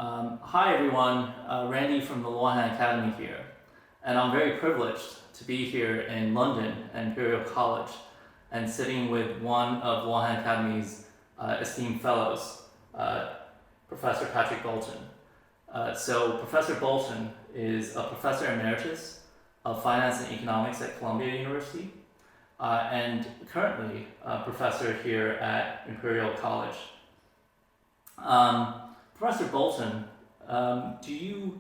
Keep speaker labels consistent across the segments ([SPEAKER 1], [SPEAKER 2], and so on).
[SPEAKER 1] Hi everyone, Randy from the Luohan Academy here, and I'm very privileged to be here in London at Imperial College and sitting with one of Luohan Academy's esteemed fellows, Professor Patrick Bolton. So Professor Bolton is a Professor Emeritus of Finance and Economics at Columbia University and currently a Professor here at Imperial College. Professor Bolton, do you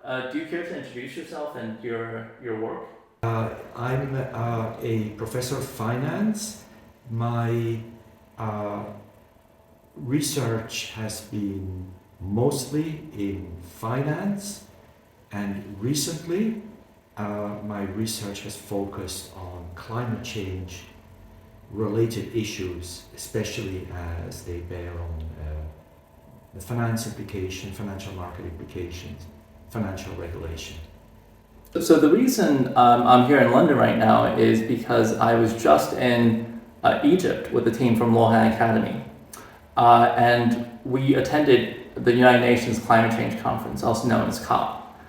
[SPEAKER 1] care to introduce yourself and your work?
[SPEAKER 2] I'm a professor of finance. My research has been mostly in finance, and recently my research has focused on climate change related issues, especially as they bear on the financial market implications, financial regulation.
[SPEAKER 1] So the reason I'm here in London right now is because I was just in Egypt with the team from Luohan Academy, and we attended the United Nations Climate Change Conference, also known as COP.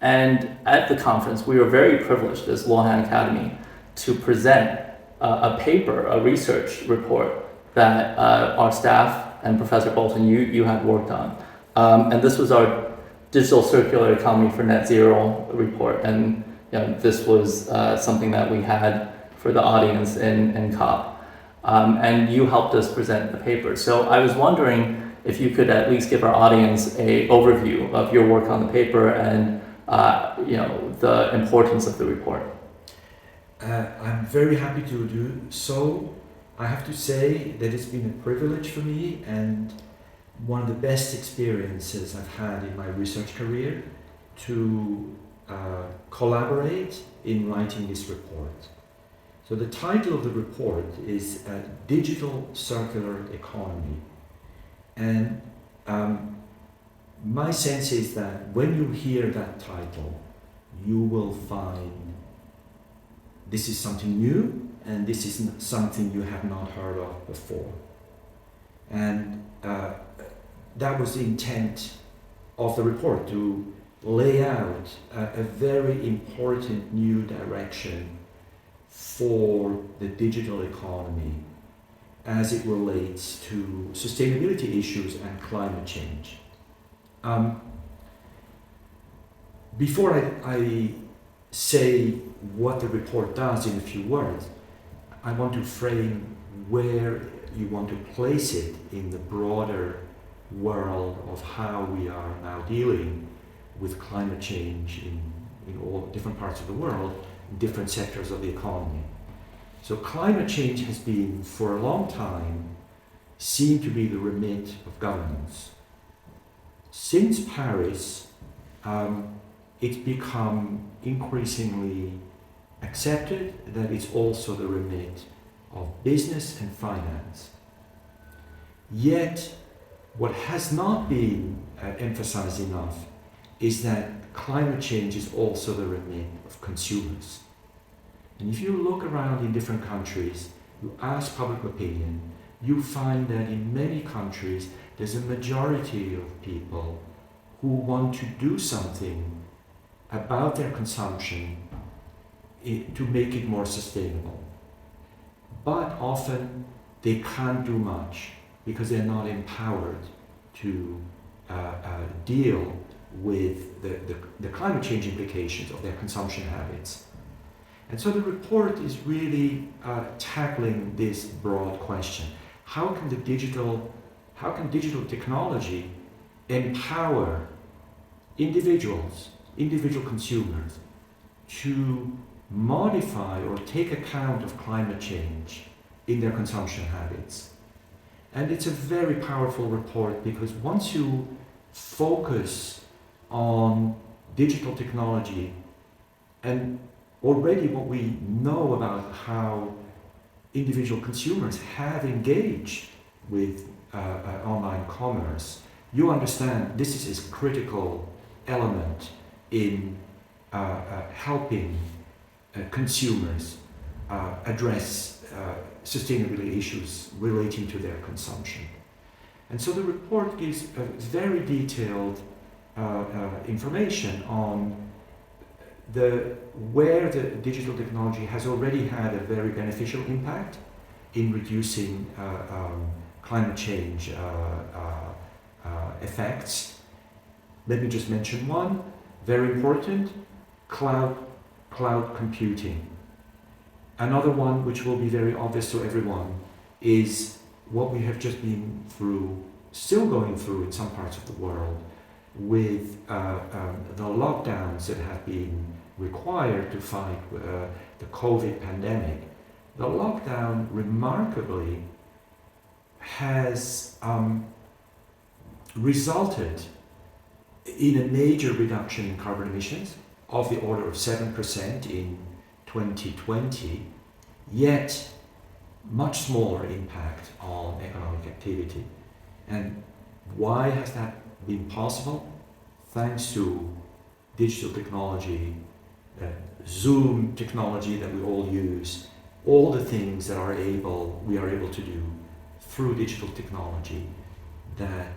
[SPEAKER 1] And at the conference, we were very privileged as Luohan Academy to present a paper, a research report that our staff and Professor Bolton, you had worked on. And this was our Digital Circular Economy for Net Zero report. And this was something that we had for the audience in COP. And you helped us present the paper. So I was wondering if you could at least give our audience an overview of your work on the paper and the importance of the report.
[SPEAKER 2] I'm very happy to do so. I have to say that it's been a privilege for me and one of the best experiences I've had in my research career to collaborate in writing this report. So the title of the report is Digital Circular Economy. And my sense is that when you hear that title, you will find this is something new, and this is something you have not heard of before. And that was the intent of the report, to lay out a very important new direction for the digital economy as it relates to sustainability issues and climate change. Before I say what the report does in a few words, I want to frame where you want to place it in the broader world of how we are now dealing with climate change in all different parts of the world, in different sectors of the economy. So climate change has been, for a long time, seen to be the remit of governments. Since Paris, it's become increasingly accepted that it's also the remit of business and finance. Yet, what has not been emphasized enough is that climate change is also the remit of consumers. And if you look around in different countries, you ask public opinion, you find that in many countries there's a majority of people who want to do something about their consumption to make it more sustainable. But often they can't do much because they're not empowered to deal with the climate change implications of their consumption habits. And so the report is really tackling this broad question. How can digital technology empower individual consumers to modify or take account of climate change in their consumption habits? And it's a very powerful report because once you focus on digital technology and already what we know about how individual consumers have engaged with online commerce, you understand this is a critical element in helping consumers address sustainability issues relating to their consumption. And so the report gives very detailed information on where the digital technology has already had a very beneficial impact in reducing climate change effects. Let me just mention one, very important, cloud computing. Another one which will be very obvious to everyone is what we have just been through, still going through in some parts of the world, with the lockdowns that have been required to fight the COVID pandemic. The lockdown remarkably has resulted in a major reduction in carbon emissions of the order of 7% in 2020, yet much smaller impact on economic activity. And why has that been possible? Thanks to digital technology, Zoom technology that we all use, all the things that we are able to do through digital technology that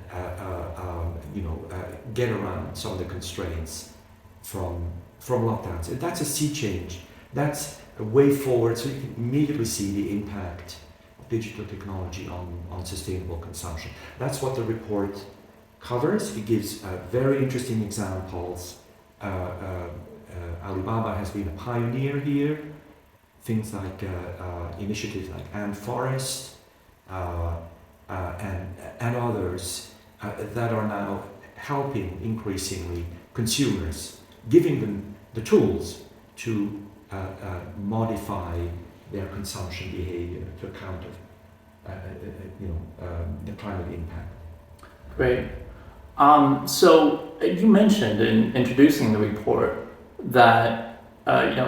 [SPEAKER 2] get around some of the constraints from lockdowns. And that's a sea change. That's a way forward, so you can immediately see the impact of digital technology on sustainable consumption. That's what the report covers. It gives very interesting examples. Alibaba has been a pioneer here. Things like initiatives like Ant Forest and others that are now helping increasingly consumers, giving them the tools to modify their consumption behavior to account of the climate impact.
[SPEAKER 1] Great. So you mentioned in introducing the report that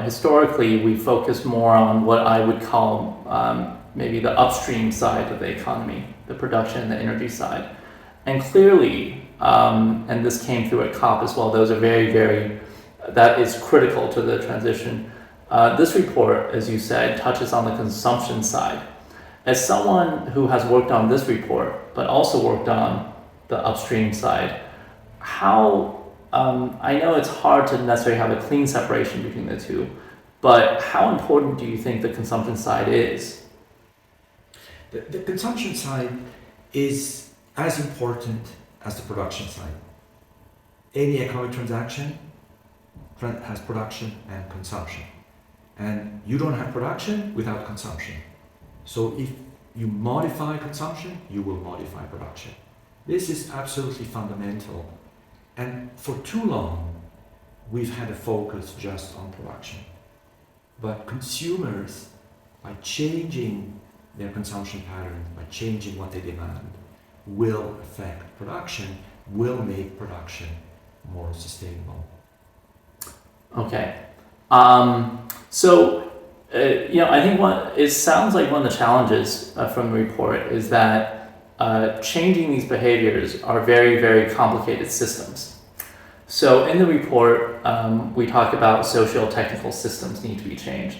[SPEAKER 1] historically we focus more on what I would call maybe the upstream side of the economy, the production and the energy side. And clearly, and this came through at COP as well, those are very, very, that is critical to the transition. This report, as you said, touches on the consumption side. As someone who has worked on this report, but also worked on the upstream side, I know it's hard to necessarily have a clean separation between the two, but how important do you think the consumption side is?
[SPEAKER 2] The consumption side is as important as the production side. Any economic transaction has production and consumption. And you don't have production without consumption. So if you modify consumption, you will modify production. This is absolutely fundamental. And for too long, we've had a focus just on production. But consumers, by changing their consumption patterns, by changing what they demand, will affect production, will make production more sustainable.
[SPEAKER 1] Okay. I think it sounds like one of the challenges from the report is that changing these behaviors are very, very complicated systems. So in the report, we talk about socio-technical systems need to be changed.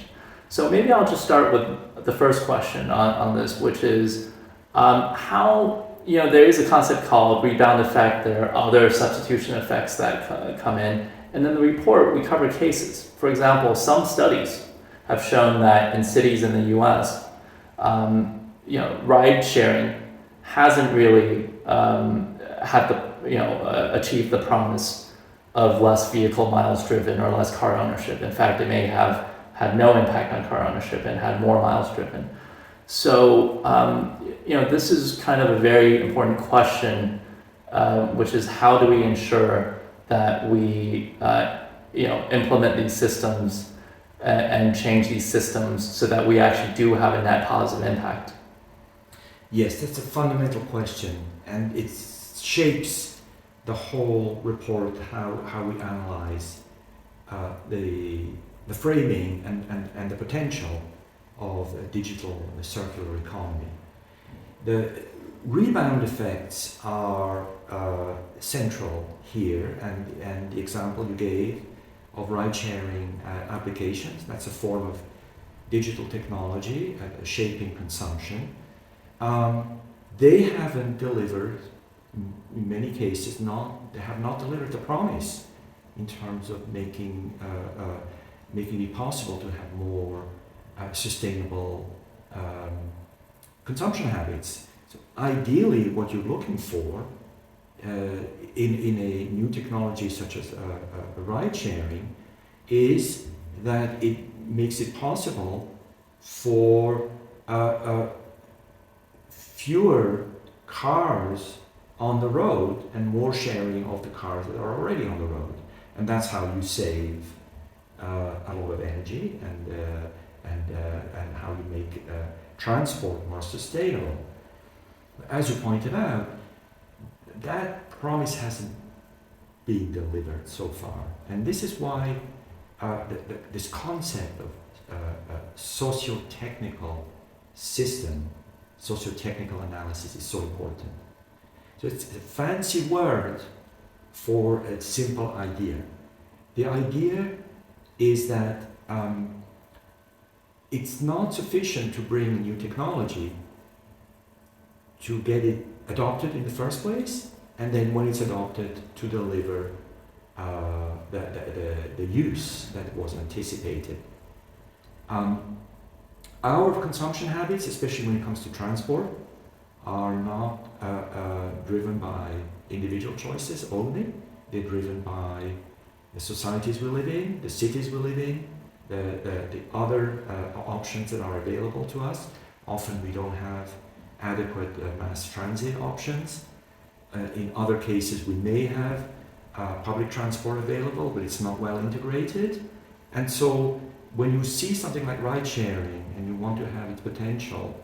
[SPEAKER 1] So maybe I'll just start with the first question on this, which is how, there is a concept called rebound effect. There are other substitution effects that come in. And in the report, we cover cases. For example, some studies have shown that in cities in the US, ride sharing hasn't really achieved the promise of less vehicle miles driven or less car ownership. In fact, it may have had no impact on car ownership and had more miles driven. So, this is kind of a very important question, which is how do we ensure that we, implement these systems and change these systems so that we actually do have a net positive impact?
[SPEAKER 2] Yes, that's a fundamental question, and it shapes the whole report, how we analyze the framing and the potential of a digital circular economy. The rebound effects are central here, and the example you gave of ride-sharing applications, that's a form of digital technology shaping consumption. they haven't delivered, in many cases, they have not delivered the promise in terms of making it possible to have more sustainable consumption habits. So ideally, what you're looking for in a new technology such as ride sharing is that it makes it possible for fewer cars on the road and more sharing of the cars that are already on the road. And that's how you save a lot of energy and how you make transport more sustainable. As you pointed out, that promise hasn't been delivered so far. And this is why this concept of socio-technical system, socio-technical analysis is so important. So it's a fancy word for a simple idea. The idea is that it's not sufficient to bring new technology to get it adopted in the first place, and then when it's adopted to deliver the use that was anticipated. Our consumption habits, especially when it comes to transport, are not driven by individual choices only. They're driven by the societies we live in, the cities we live in, the other options that are available to us. Often we don't have adequate mass transit options. In other cases we may have public transport available, but it's not well integrated. And so when you see something like ride sharing and you want to have its potential,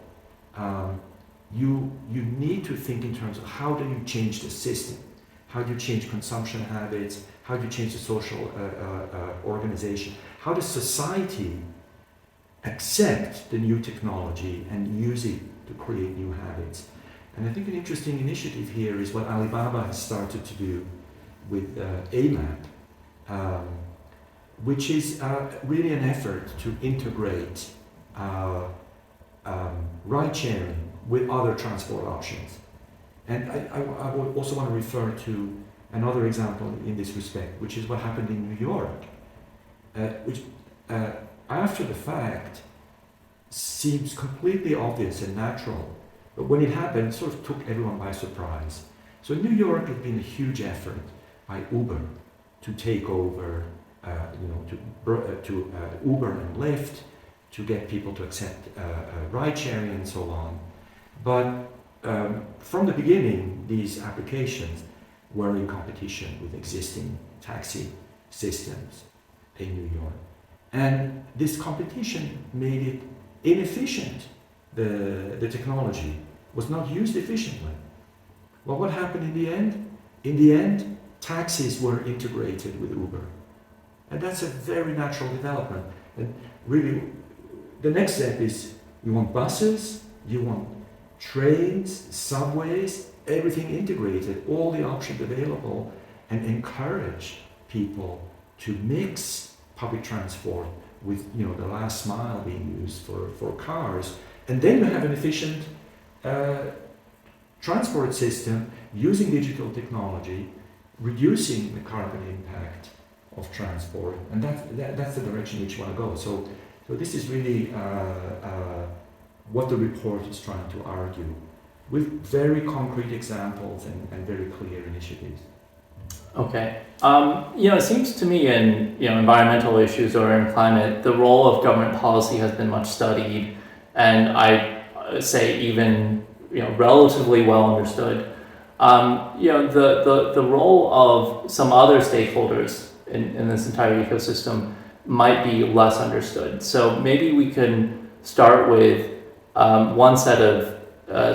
[SPEAKER 2] you need to think in terms of how do you change the system? How do you change consumption habits? How do you change the social organization? How does society accept the new technology and use it to create new habits? And I think an interesting initiative here is what Alibaba has started to do with AMAP, which is really an effort to integrate ride sharing with other transport options. And I would also want to refer to another example in this respect, which is what happened in New York, which after the fact seems completely obvious and natural, but when it happened, sort of took everyone by surprise. So in New York, there's been a huge effort by Uber to take over, to Uber and Lyft, to get people to accept ride sharing and so on. But from the beginning, these applications were in competition with existing taxi systems in New York. And this competition made it inefficient. The technology was not used efficiently. Well, what happened in the end? In the end, taxis were integrated with Uber. And that's a very natural development. And really, the next step is you want buses, you want trains, subways, everything integrated, all the options available, and encourage people to mix public transport with the last mile being used for cars. And then you have an efficient transport system using digital technology, reducing the carbon impact of transport, and that's the direction which you want to go. So this is really what the report is trying to argue, with very concrete examples and very clear initiatives.
[SPEAKER 1] Okay. It seems to me in environmental issues or in climate, the role of government policy has been much studied, and I say even relatively well understood. The role of some other stakeholders in this entire ecosystem might be less understood. So maybe we can start with one set of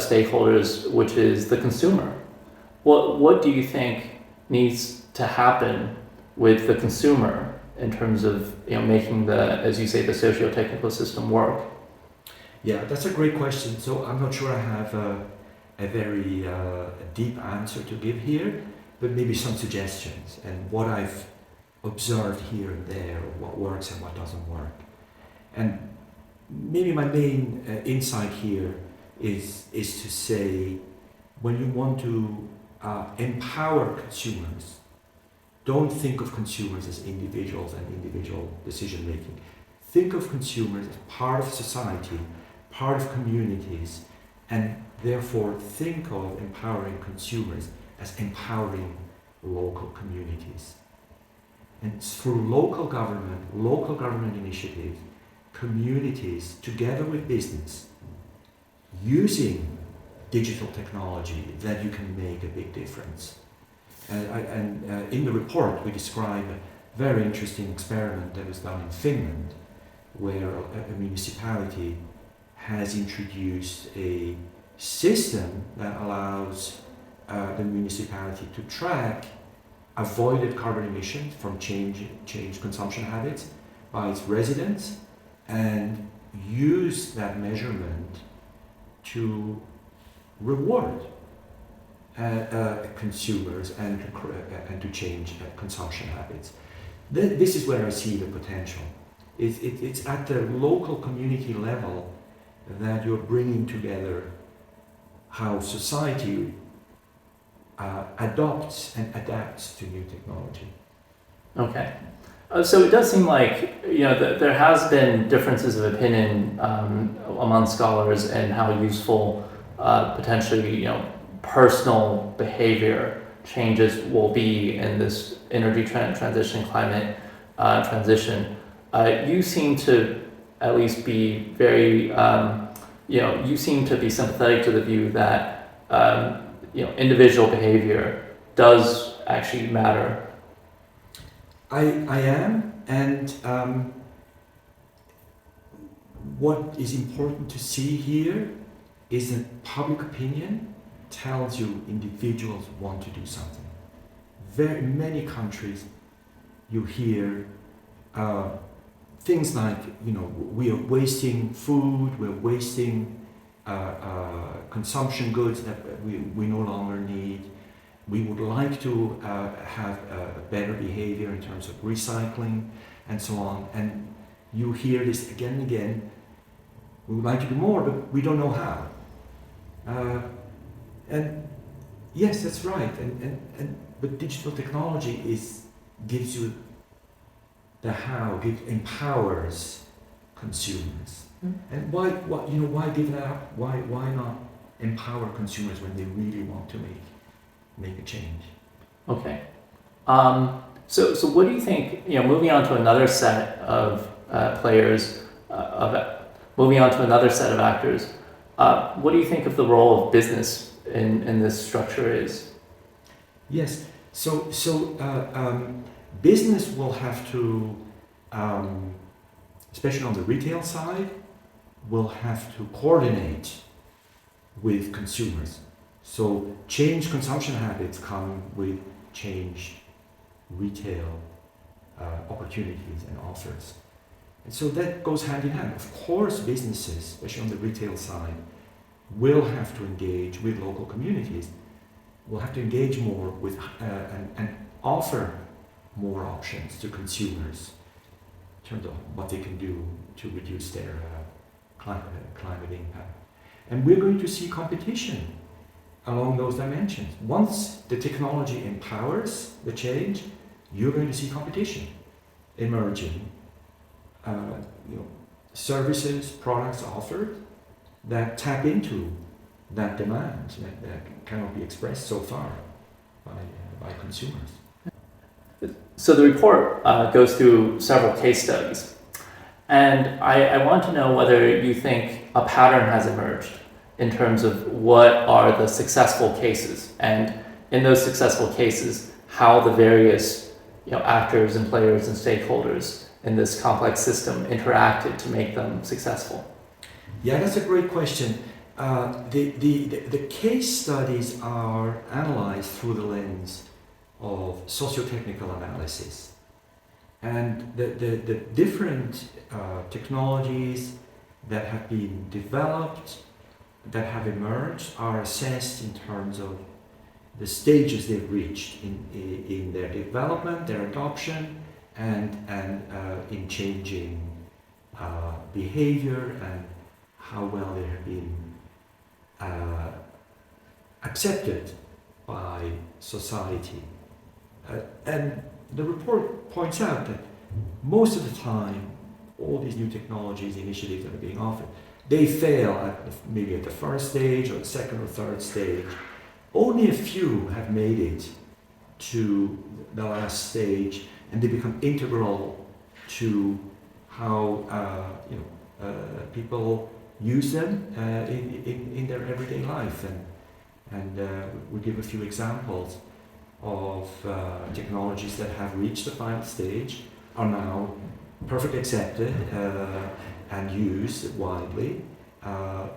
[SPEAKER 1] stakeholders, which is the consumer. What do you think needs to happen with the consumer in terms of making the, as you say, the socio-technical system work?
[SPEAKER 2] Yeah, that's a great question. So I'm not sure I have a very deep answer to give here, but maybe some suggestions and what I've observed here and there, of what works and what doesn't work. And maybe my main insight here is to say, when you want to empower consumers, don't think of consumers as individuals and individual decision making. Think of consumers as part of society, part of communities, and therefore think of empowering consumers as empowering local communities. And through local government initiatives, communities, together with business, using digital technology, that you can make a big difference. And in the report, we describe a very interesting experiment that was done in Finland, where a municipality has introduced a system that allows the municipality to track avoided carbon emissions from changed consumption habits by its residents, and use that measurement to reward consumers and to change consumption habits. This is where I see the potential. It's at the local community level that you're bringing together how society adopts and adapts to new technology.
[SPEAKER 1] Okay. So it does seem like, there has been differences of opinion among scholars and how useful potentially, personal behavior changes will be in this energy transition, climate transition. You seem to at least be very, you seem to be sympathetic to the view that, individual behavior does actually matter.
[SPEAKER 2] I am, and what is important to see here is that public opinion tells you individuals want to do something. Very many countries, you hear things like, we are wasting food, we're wasting consumption goods that we no longer need. We would like to have a better behavior in terms of recycling and so on. And you hear this again and again. We would like to do more, but we don't know how. And yes, that's right. But digital technology gives you the how, empowers consumers. And why give that up? Why not empower consumers when they really want to make a change?
[SPEAKER 1] Okay. So what do you think, moving on to another set of players, moving on to another set of actors, what do you think of the role of business in this structure is?
[SPEAKER 2] Yes, so business will have to, especially on the retail side, will have to coordinate with consumers. So changed consumption habits come with changed retail opportunities and offers. And so that goes hand in hand. Of course, businesses, especially on the retail side, will have to engage with local communities, will have to engage more with and offer more options to consumers in terms of what they can do to reduce their climate impact. And we're going to see competition along those dimensions. Once the technology empowers the change, you're going to see competition emerging. Services, products offered that tap into that demand that cannot be expressed so far by consumers.
[SPEAKER 1] So the report goes through several case studies, and I want to know whether you think a pattern has emerged in terms of what are the successful cases, and in those successful cases, how the various actors and players and stakeholders in this complex system interacted to make them successful.
[SPEAKER 2] Yeah, that's a great question. The case studies are analyzed through the lens of socio-technical analysis, and the different technologies that have been developed, that have emerged, are assessed in terms of the stages they've reached in their development, their adoption, and in changing behavior, and how well they have been uh, accepted by society. And the report points out that most of the time, all these new technologies, initiatives that are being offered, they fail maybe at the first stage or the second or third stage. Only a few have made it to the last stage, and they become integral to how people use them in their everyday life. And we give a few examples of technologies that have reached the final stage, are now perfectly accepted and used widely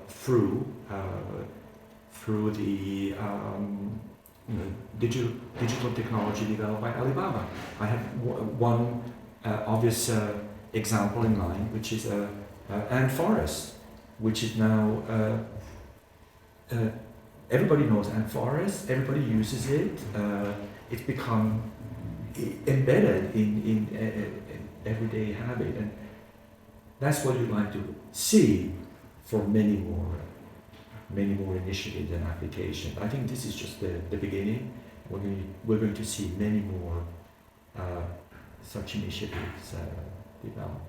[SPEAKER 2] through the digital technology developed by Alibaba. I have one obvious example in mind, which is Ant Forest, which is now everybody knows Ant Forest, everybody uses it. It's become embedded in everyday habit, and that's what you'd like to see for many more initiatives and applications. I think this is just the beginning. We're going to see many more such initiatives develop.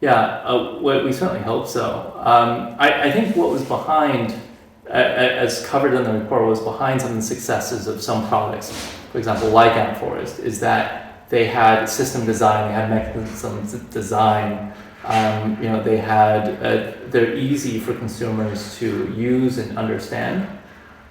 [SPEAKER 1] Yeah, we certainly hope so. I think what was behind, as covered in the report, was behind some of the successes of some products, for example, like Ant Forest, is that they had system design, they had mechanisms design, they had, they're easy for consumers to use and understand.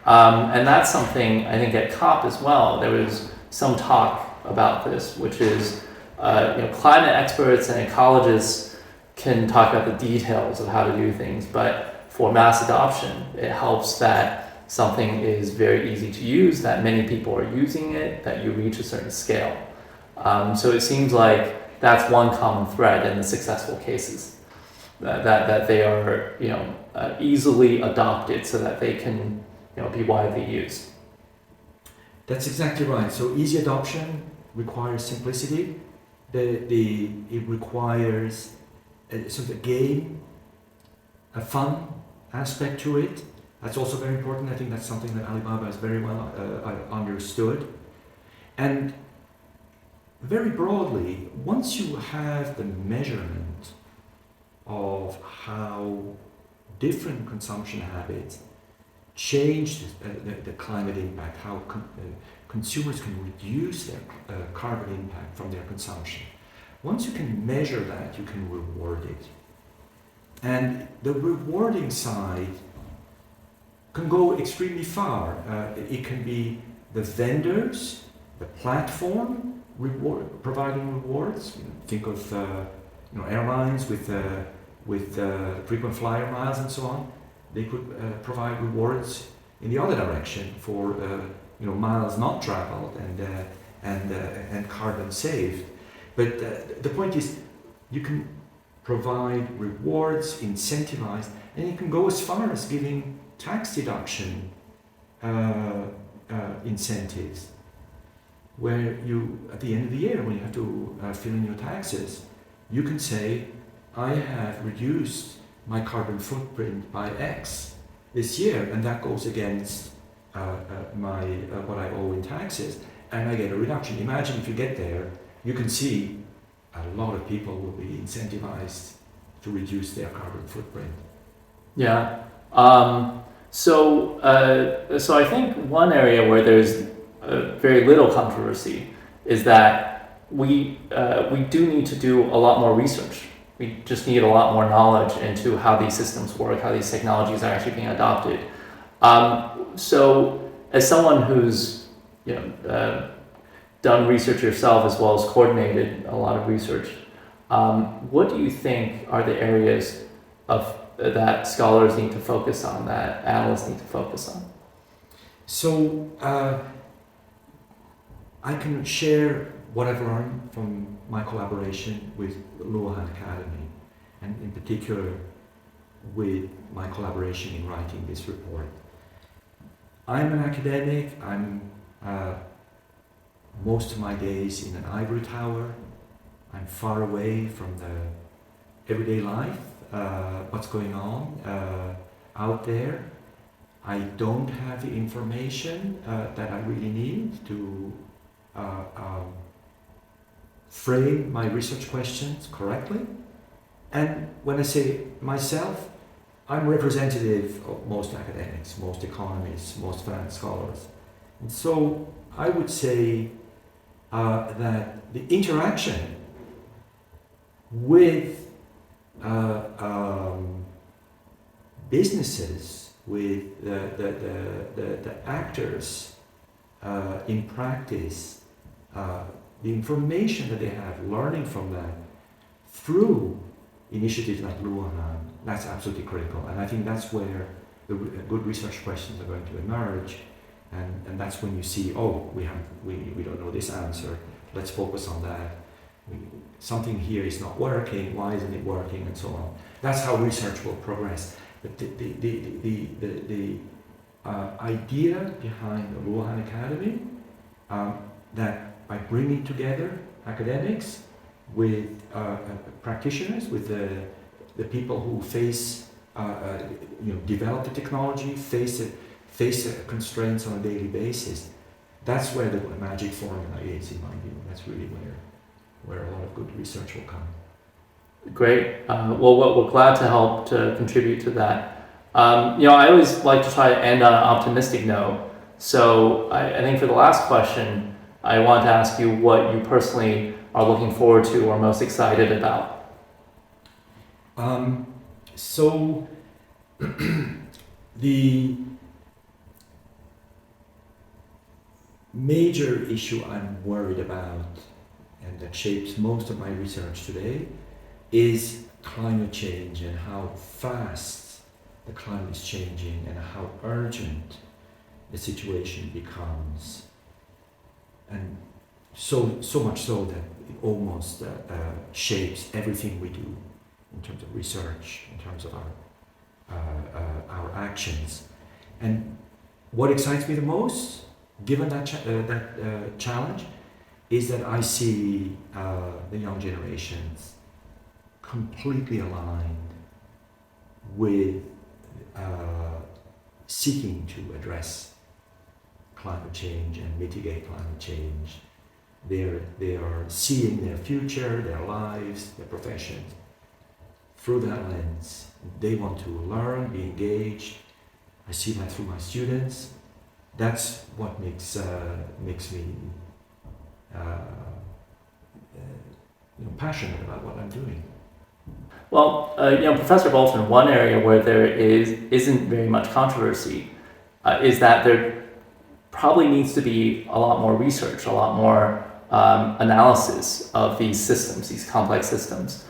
[SPEAKER 1] And that's something I think at COP as well, there was some talk about this, which is, climate experts and ecologists can talk about the details of how to do things, but for mass adoption, it helps that something is very easy to use, that many people are using it, that you reach a certain scale. So it seems like that's one common thread in the successful cases, that they are easily adopted so that they can be widely used.
[SPEAKER 2] That's exactly right. So easy adoption requires simplicity. It requires sort of a game, a fun aspect to it. That's also very important. I think that's something that Alibaba has very well understood. And very broadly, once you have the measurement of how different consumption habits change the climate impact, how consumers can reduce their carbon impact from their consumption. Once you can measure that, you can reward it. And the rewarding side can go extremely far. It can be the vendors, the platform providing rewards. Think of airlines with frequent flyer miles and so on. They could provide rewards in the other direction for miles not traveled and carbon saved. But the point is, you can provide rewards, incentivize, and you can go as far as giving tax deduction incentives, where you, at the end of the year, when you have to fill in your taxes, you can say, I have reduced my carbon footprint by X this year, and that goes against my what I owe in taxes, and I get a reduction. Imagine if you get there, you can see a lot of people will be incentivized to reduce their carbon footprint.
[SPEAKER 1] Yeah. So I think one area where there's very little controversy is that we do need to do a lot more research. We just need a lot more knowledge into how these systems work, how these technologies are actually being adopted. So as someone who's done research yourself as well as coordinated a lot of research, what do you think are the areas of that scholars need to focus on, that analysts need to focus on?
[SPEAKER 2] So I can share what I've learned from my collaboration with Luohan Academy, and in particular with my collaboration in writing this report. I'm an academic. I'm most of my days in an ivory tower. I'm far away from the everyday life, what's going on out there. I don't have the information that I really need to frame my research questions correctly. And when I say myself, I'm representative of most academics, most economists, most finance scholars. And so I would say that the interaction with businesses, with the actors in practice, the information that they have, learning from that through initiatives like Luohan, that's absolutely critical. And I think that's where the good research questions are going to emerge. And that's when you see, oh, we don't know this answer, let's focus on that. Something here is not working, why isn't it working, and so on. That's how research will progress. But the idea behind the Luohan Academy, that by bringing together academics with practitioners, with the people who develop the technology, face constraints on a daily basis, that's where the magic formula is, in my view. That's really where a lot of good research will come.
[SPEAKER 1] Great. Well, we're glad to help to contribute to that. I always like to try to end on an optimistic note. So I think for the last question, I want to ask you what you personally are looking forward to or most excited about.
[SPEAKER 2] So the major issue I'm worried about, and that shapes most of my research today, is climate change and how fast the climate is changing and how urgent the situation becomes. And so much so that it almost shapes everything we do in terms of research, in terms of our actions. And what excites me the most, given that challenge, is that I see the young generations completely aligned with seeking to address climate change and mitigate climate change. They are seeing their future, their lives, their professions through that lens. They want to learn, be engaged. I see that through my students. That's what makes me passionate about what I'm doing.
[SPEAKER 1] Well, Professor Bolton, one area where there isn't very much controversy is that there probably needs to be a lot more research, a lot more analysis of these systems, these complex systems.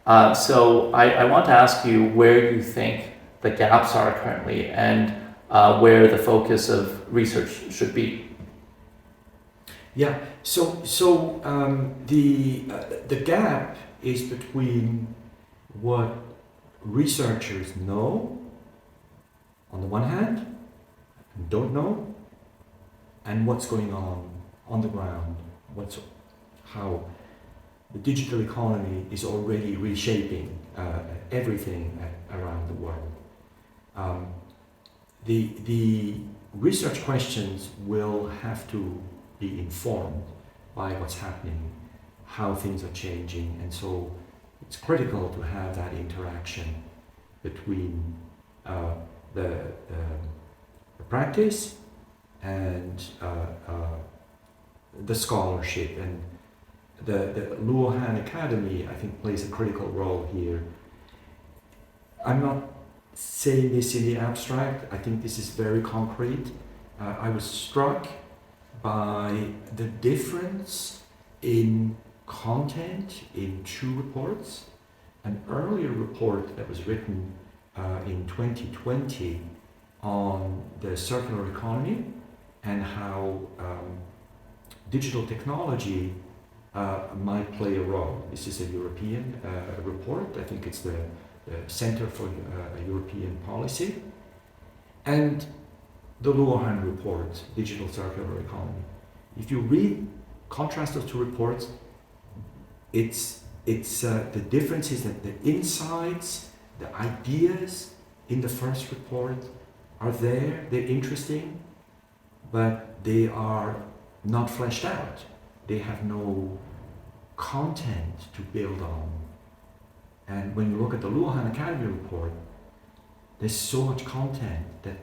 [SPEAKER 1] So I want to ask you where you think the gaps are currently and where the focus of research should be.
[SPEAKER 2] Yeah. So the gap is between what researchers know on the one hand and don't know, and what's going on the ground, how the digital economy is already reshaping everything around the world. The research questions will have to be informed by what's happening, how things are changing, and so it's critical to have that interaction between the practice and the scholarship. And the Luohan Academy, I think, plays a critical role here. I'm not saying this in the abstract. I think this is very concrete. I was struck by the difference in content in two reports. An earlier report that was written in 2020 on the circular economy and how digital technology might play a role. This is a European report. I think it's the Center for European Policy. And the Luohan report, Digital Circular Economy. If you contrast those two reports, it's the difference is that the insights, the ideas in the first report are there, they're interesting, but they are not fleshed out. They have no content to build on. And when you look at the Luohan Academy report, there's so much content that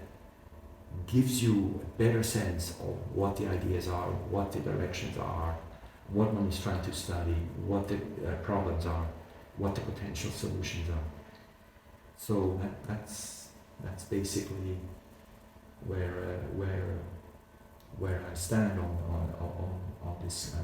[SPEAKER 2] gives you a better sense of what the ideas are, what the directions are, what one is trying to study, what the problems are, what the potential solutions are. So that's basically where I stand on this